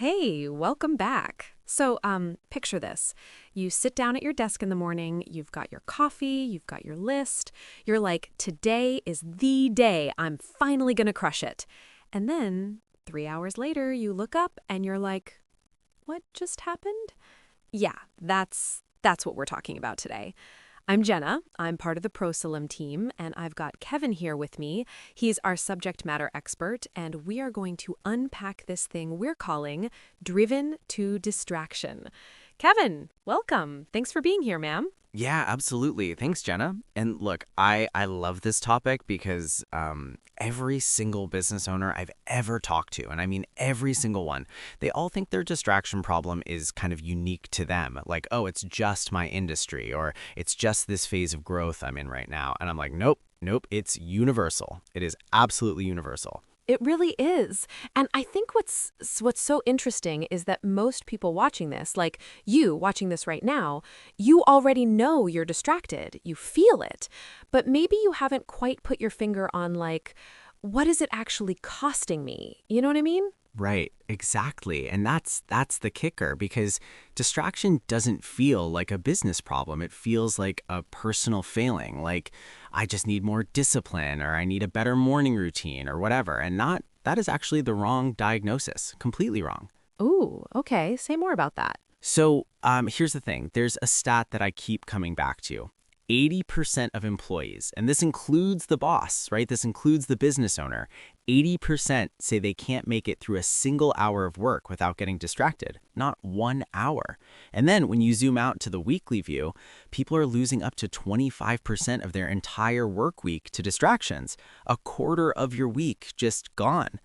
Hey, welcome back. So, picture this. You sit down at your desk in the morning, you've got your coffee, you've got your list. You're like, today is the day. I'm finally gonna crush it. And then 3 hours later, you look up and you're like, what just happened? Yeah, that's what we're talking about today. I'm Jenna. I'm part of the Sulum team, and I've got Kevin here with me. He's our subject matter expert, and we are going to unpack this thing we're calling driven to distraction. Kevin, welcome. Thanks for being here, ma'am. Yeah, absolutely. Thanks, Jenna. And look, I love this topic because every single business owner I've ever talked to, and I mean every single one, they all think their distraction problem is kind of unique to them. Like, oh, it's just my industry, or it's just this phase of growth I'm in right now. And I'm like, nope, nope, it's universal. It is absolutely universal. It really is. And I think what's so interesting is that most people watching this, like you watching this right now, you already know you're distracted. You feel it. But maybe you haven't quite put your finger on like, what is it actually costing me? You know what I mean? Right, exactly. And that's the kicker because distraction doesn't feel like a business problem. It feels like a personal failing, like I just need more discipline or I need a better morning routine or whatever. And not that is actually the wrong diagnosis, completely wrong. Ooh, okay. Say more about that. So here's the thing. There's a stat that I keep coming back to. 80% of employees, and this includes the boss, right? This includes the business owner. 80% say they can't make it through a single hour of work without getting distracted, not 1 hour. And then when you zoom out to the weekly view, people are losing up to 25% of their entire work week to distractions. A quarter of your week just gone.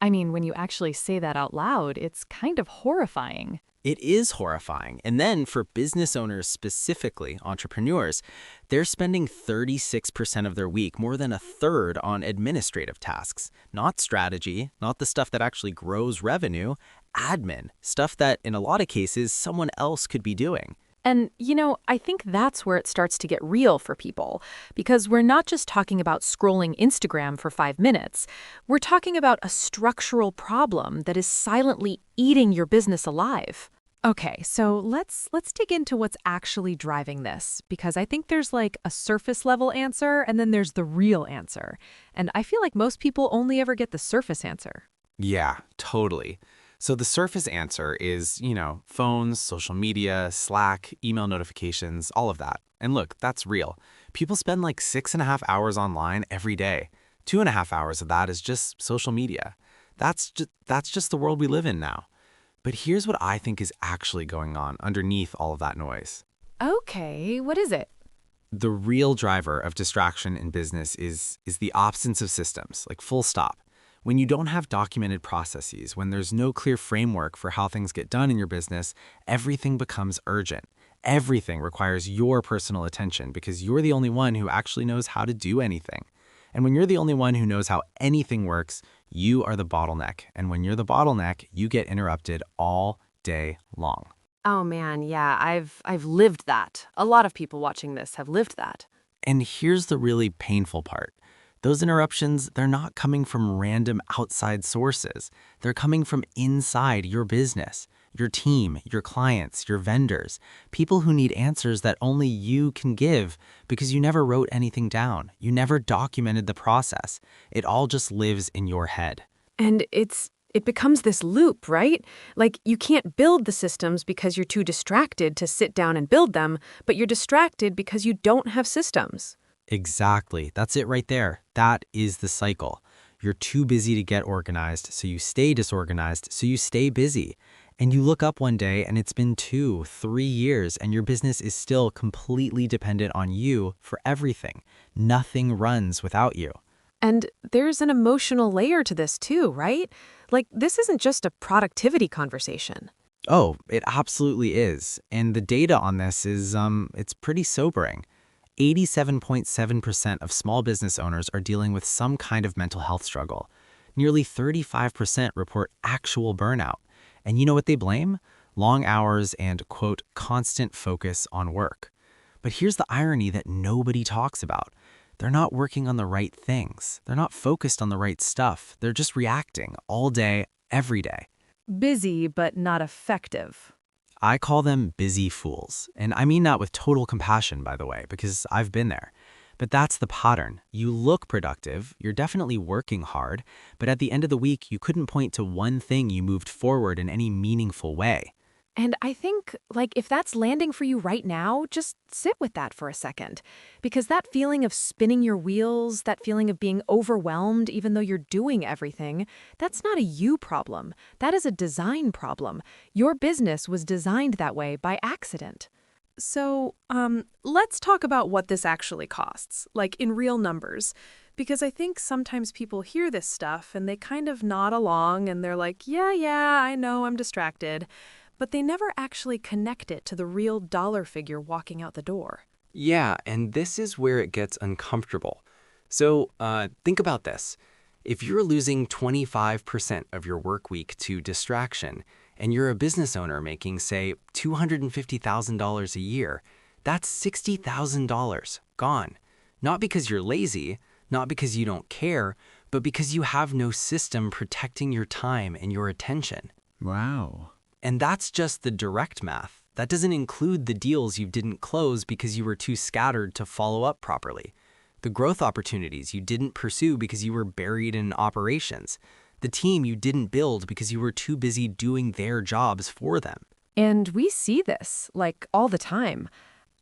When you actually say that out loud, it's kind of horrifying. It is horrifying. And then for business owners, specifically entrepreneurs, they're spending 36% of their week, more than a third, on administrative tasks, not strategy, not the stuff that actually grows revenue, admin, stuff that in a lot of cases someone else could be doing. I think that's where it starts to get real for people, because we're not just talking about scrolling Instagram for 5 minutes. We're talking about a structural problem that is silently eating your business alive. Okay, so let's dig into what's actually driving this, because I think there's like a surface level answer and then there's the real answer. And I feel like most people only ever get the surface answer. Yeah, totally. So the surface answer is, phones, social media, Slack, email notifications, all of that. And look, that's real. People spend like 6.5 hours online every day. 2.5 hours of that is just social media. That's just the world we live in now. But here's what I think is actually going on underneath all of that noise. Okay, what is it? The real driver of distraction in business is the absence of systems, like full stop. When you don't have documented processes, when there's no clear framework for how things get done in your business, everything becomes urgent. Everything requires your personal attention because you're the only one who actually knows how to do anything. And when you're the only one who knows how anything works, you are the bottleneck. And when you're the bottleneck, you get interrupted all day long. Oh man, yeah, I've lived that. A lot of people watching this have lived that. And here's the really painful part. Those interruptions, they're not coming from random outside sources. They're coming from inside your business, your team, your clients, your vendors, people who need answers that only you can give because you never wrote anything down. You never documented the process. It all just lives in your head. And it becomes this loop, right? Like you can't build the systems because you're too distracted to sit down and build them, but you're distracted because you don't have systems. Exactly. That's it right there. That is the cycle. You're too busy to get organized, so you stay disorganized, so you stay busy. And you look up one day and it's been 2, 3 years and your business is still completely dependent on you for everything. Nothing runs without you. And there's an emotional layer to this too, right? Like this isn't just a productivity conversation. Oh, it absolutely is. And the data on this is, it's pretty sobering. 87.7% of small business owners are dealing with some kind of mental health struggle. Nearly 35% report actual burnout. And you know what they blame? Long hours and, quote, constant focus on work. But here's the irony that nobody talks about. They're not working on the right things. They're not focused on the right stuff. They're just reacting all day, every day. Busy but not effective. I call them busy fools. And I mean that with total compassion, by the way, because I've been there. But that's the pattern. You look productive, you're definitely working hard, but at the end of the week, you couldn't point to one thing you moved forward in any meaningful way. And I think, like, if that's landing for you right now, just sit with that for a second. Because that feeling of spinning your wheels, that feeling of being overwhelmed even though you're doing everything, that's not a you problem. That is a design problem. Your business was designed that way by accident. So, let's talk about what this actually costs, like in real numbers. Because I think sometimes people hear this stuff and they kind of nod along and they're like, yeah, I know I'm distracted. But they never actually connect it to the real dollar figure walking out the door. Yeah, and this is where it gets uncomfortable. So think about this. If you're losing 25% of your work week to distraction, and you're a business owner making, say, $250,000 a year, that's $60,000 gone. Not because you're lazy, not because you don't care, but because you have no system protecting your time and your attention. Wow. And that's just the direct math. That doesn't include the deals you didn't close because you were too scattered to follow up properly. The growth opportunities you didn't pursue because you were buried in operations. The team you didn't build because you were too busy doing their jobs for them. And we see this, like, all the time.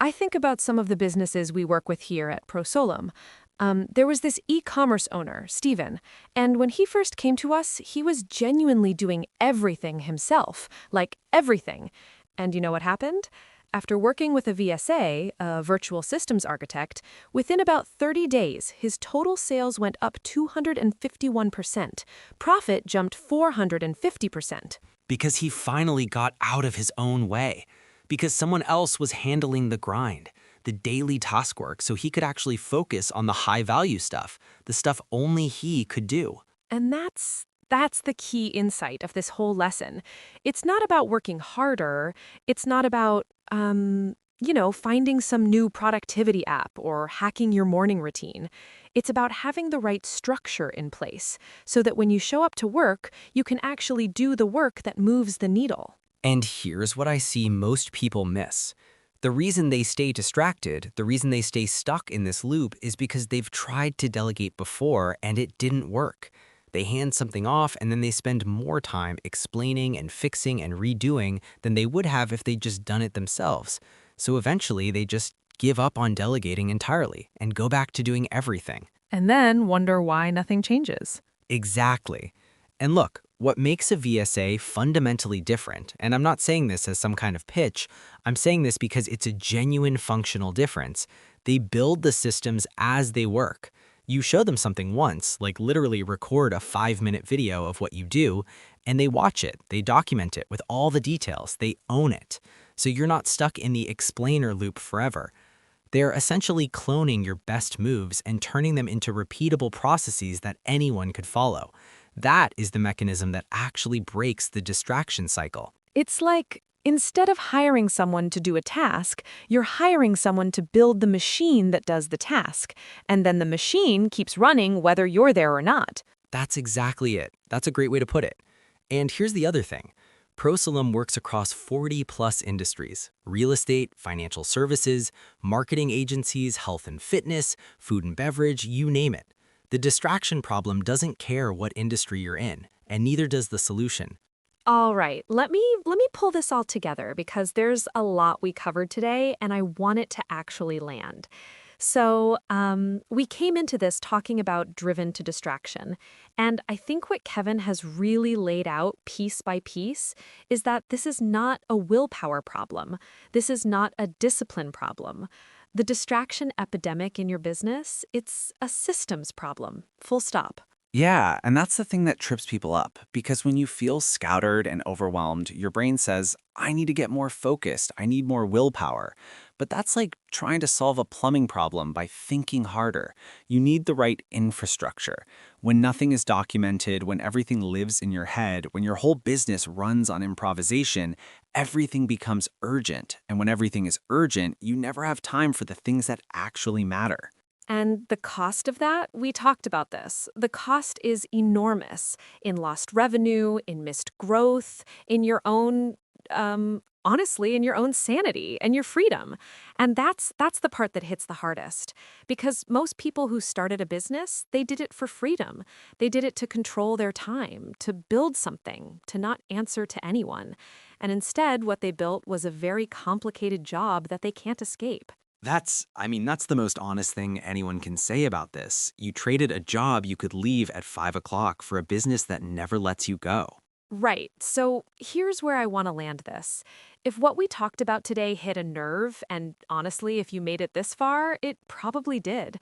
I think about some of the businesses we work with here at Sulum. There was this e-commerce owner, Steven, and when he first came to us, he was genuinely doing everything himself, like everything. And you know what happened? After working with a VSA, a virtual systems architect, within about 30 days, his total sales went up 251%. Profit jumped 450%. Because he finally got out of his own way. Because someone else was handling the grind, the daily task work, so he could actually focus on the high-value stuff, the stuff only he could do. And that's the key insight of this whole lesson. It's not about working harder. It's not about, finding some new productivity app or hacking your morning routine. It's about having the right structure in place so that when you show up to work, you can actually do the work that moves the needle. And here's what I see most people miss. The reason they stay distracted, the reason they stay stuck in this loop is because they've tried to delegate before and it didn't work. They hand something off and then they spend more time explaining and fixing and redoing than they would have if they'd just done it themselves. So eventually they just give up on delegating entirely and go back to doing everything. And then wonder why nothing changes. Exactly. And look, what makes a VSA fundamentally different, and I'm not saying this as some kind of pitch, I'm saying this because it's a genuine functional difference. They build the systems as they work. You show them something once, like literally record a 5-minute video of what you do, and they watch it, they document it with all the details, they own it. So you're not stuck in the explainer loop forever. They're essentially cloning your best moves and turning them into repeatable processes that anyone could follow. That is the mechanism that actually breaks the distraction cycle. It's like, instead of hiring someone to do a task, you're hiring someone to build the machine that does the task, and then the machine keeps running whether you're there or not. That's exactly it. That's a great way to put it. And here's the other thing. Sulum works across 40-plus industries: real estate, financial services, marketing agencies, health and fitness, food and beverage, you name it. The distraction problem doesn't care what industry you're in, and neither does the solution. All right, let me pull this all together because there's a lot we covered today and I want it to actually land. So we came into this talking about driven to distraction. And I think what Kevin has really laid out piece by piece is that this is not a willpower problem. This is not a discipline problem. The distraction epidemic in your business, it's a systems problem, full stop. Yeah, and that's the thing that trips people up, because when you feel scattered and overwhelmed, your brain says, I need to get more focused, I need more willpower. But that's like trying to solve a plumbing problem by thinking harder. You need the right infrastructure. When nothing is documented, when everything lives in your head, when your whole business runs on improvisation, everything becomes urgent. And when everything is urgent, you never have time for the things that actually matter. And the cost of that, we talked about this. The cost is enormous in lost revenue, in missed growth, in your own, honestly, in your own sanity and your freedom. And that's the part that hits the hardest. Because most people who started a business, they did it for freedom. They did it to control their time, to build something, to not answer to anyone. And instead, what they built was a very complicated job that they can't escape. That's the most honest thing anyone can say about this. You traded a job you could leave at 5 o'clock for a business that never lets you go. Right. So here's where I want to land this. If what we talked about today hit a nerve, and honestly, if you made it this far, it probably did.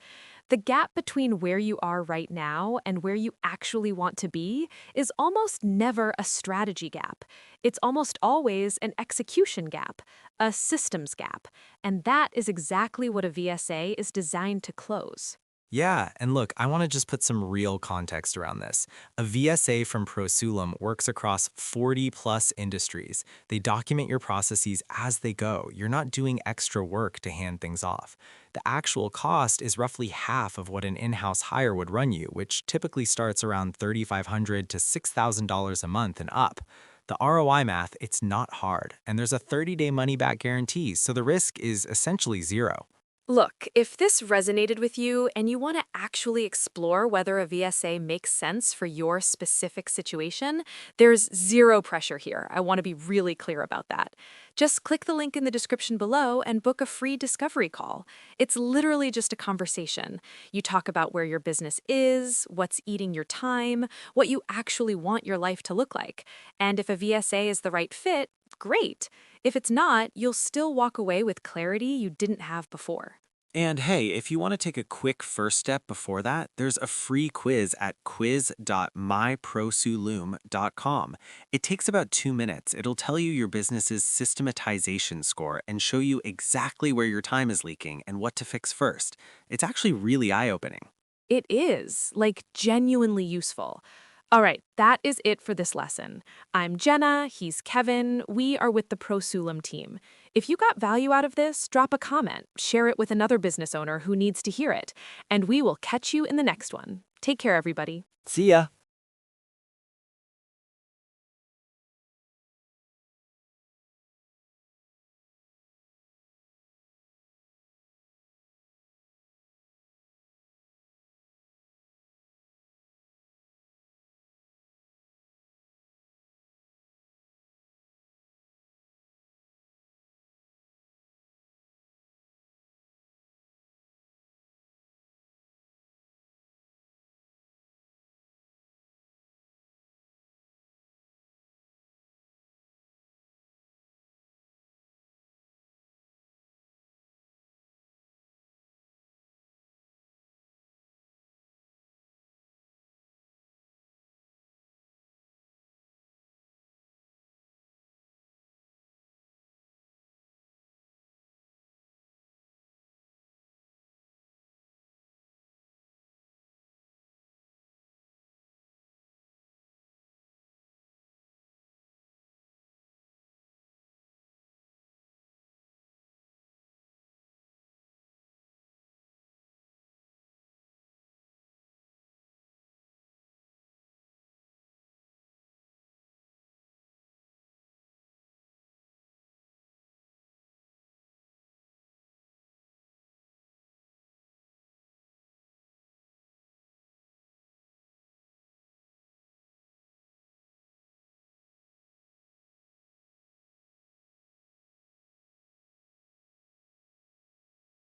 The gap between where you are right now and where you actually want to be is almost never a strategy gap. It's almost always an execution gap, a systems gap. And that is exactly what a VSA is designed to close. Yeah, and look, I want to just put some real context around this. A VSA from Sulum works across 40 plus industries. They document your processes as they go. You're not doing extra work to hand things off. The actual cost is roughly half of what an in-house hire would run you, which typically starts around $3,500 to $6,000 a month and up. The ROI math, it's not hard, and there's a 30-day money-back guarantee, so the risk is essentially zero. Look, if this resonated with you and you want to actually explore whether a VSA makes sense for your specific situation, there's zero pressure here. I want to be really clear about that. Just click the link in the description below and book a free discovery call. It's literally just a conversation. You talk about where your business is, what's eating your time, what you actually want your life to look like. And if a VSA is the right fit, great. If it's not, you'll still walk away with clarity you didn't have before. And hey, if you want to take a quick first step before that, there's a free quiz at quiz.myprosulum.com. It takes about 2 minutes. It'll tell you your business's systematization score and show you exactly where your time is leaking and what to fix first. It's actually really eye-opening. It is, like, genuinely useful. All right, that is it for this lesson. I'm Jenna, he's Kevin, we are with the Sulum team. If you got value out of this, drop a comment, share it with another business owner who needs to hear it, and we will catch you in the next one. Take care, everybody. See ya!